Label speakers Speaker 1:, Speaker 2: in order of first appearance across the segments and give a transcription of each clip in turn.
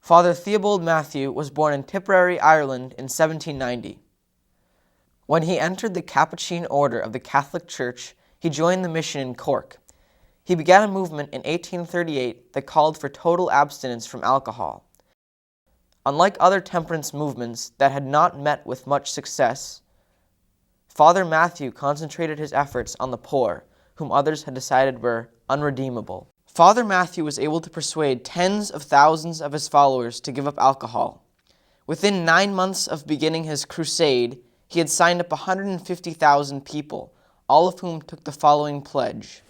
Speaker 1: Father Theobold Mathew was born in Tipperary, Ireland in 1790. When he entered the Capuchin order of the Catholic Church, he joined the mission in Cork. He began a movement in 1838 that called for total abstinence from alcohol. Unlike other temperance movements that had not met with much success, Father Mathew concentrated his efforts on the poor, whom others had decided were unredeemable. Father Mathew was able to persuade tens of thousands of his followers to give up alcohol. Within 9 months of beginning his crusade, he had signed up 150,000 people, all of whom took the following pledge.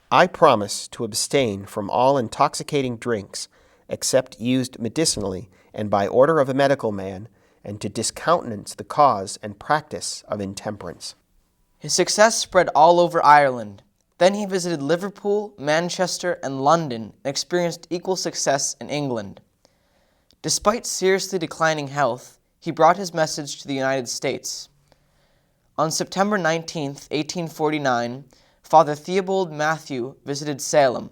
Speaker 2: I promise to abstain from all intoxicating drinks, except used medicinally and by order of a medical man, and to discountenance the cause and practice of intemperance.
Speaker 1: His success spread all over Ireland. Then he visited Liverpool, Manchester, and London and experienced equal success in England. Despite seriously declining health, he brought his message to the United States. On September 19, 1849, Father Theobold Mathew visited Salem.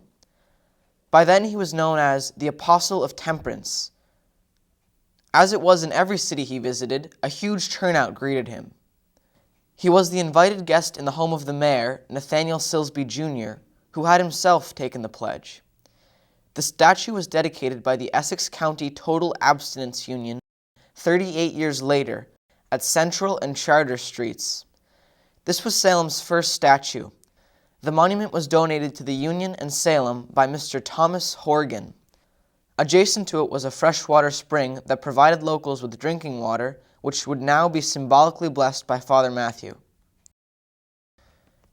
Speaker 1: By then he was known as the Apostle of Temperance. As it was in every city he visited, a huge turnout greeted him. He was the invited guest in the home of the mayor, Nathaniel Silsby Jr., who had himself taken the pledge. The statue was dedicated by the Essex County Total Abstinence Union 38 years later at Central and Charter Streets. This was Salem's first statue. The monument was donated to the Union and Salem by Mr. Thomas Horgan. Adjacent to it was a freshwater spring that provided locals with drinking water, which would now be symbolically blessed by Father Mathew.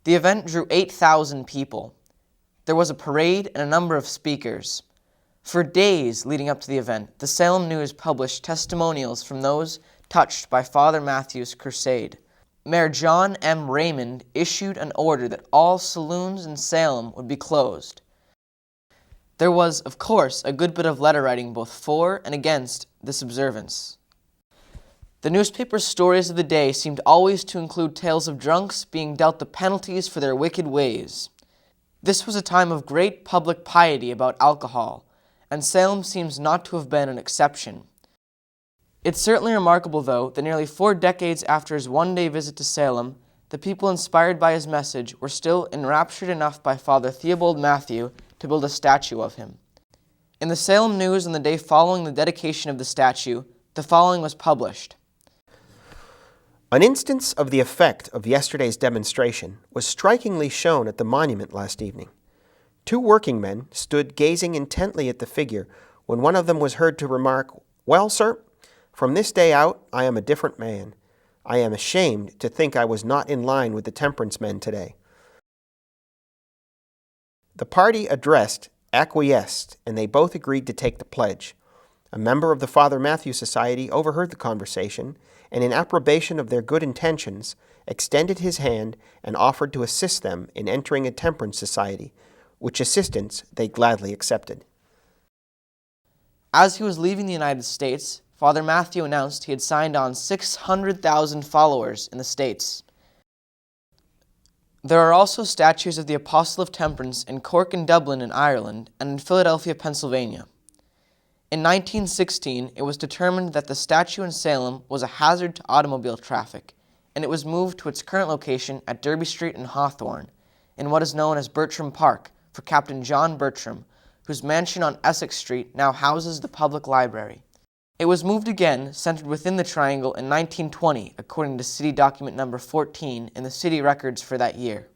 Speaker 1: The event drew 8,000 people. There was a parade and a number of speakers. For days leading up to the event, the Salem News published testimonials from those touched by Father Mathew's crusade. Mayor John M. Raymond issued an order that all saloons in Salem would be closed. There was, of course, a good bit of letter writing both for and against this observance. The newspaper's stories of the day seemed always to include tales of drunks being dealt the penalties for their wicked ways. This was a time of great public piety about alcohol, and Salem seems not to have been an exception. It's certainly remarkable, though, that nearly 4 decades after his one-day visit to Salem, the people inspired by his message were still enraptured enough by Father Theobold Mathew to build a statue of him. In the Salem News on the day following the dedication of the statue, the following was published.
Speaker 2: An instance of the effect of yesterday's demonstration was strikingly shown at the monument last evening. 2 working men stood gazing intently at the figure when one of them was heard to remark, "Well, sir, from this day out I am a different man. I am ashamed to think I was not in line with the temperance men today." The party addressed acquiesced, and they both agreed to take the pledge. A member of the Father Mathew Society overheard the conversation, and in approbation of their good intentions, extended his hand and offered to assist them in entering a temperance society, which assistance they gladly accepted.
Speaker 1: As he was leaving the United States, Father Mathew announced he had signed on 600,000 followers in the States. There are also statues of the Apostle of Temperance in Cork and Dublin in Ireland and in Philadelphia, Pennsylvania. In 1916, it was determined that the statue in Salem was a hazard to automobile traffic, and it was moved to its current location at Derby Street and Hawthorne, in what is known as Bertram Park, for Captain John Bertram, whose mansion on Essex Street now houses the public library. It was moved again, centered within the triangle, in 1920, according to City Document Number 14 in the city records for that year.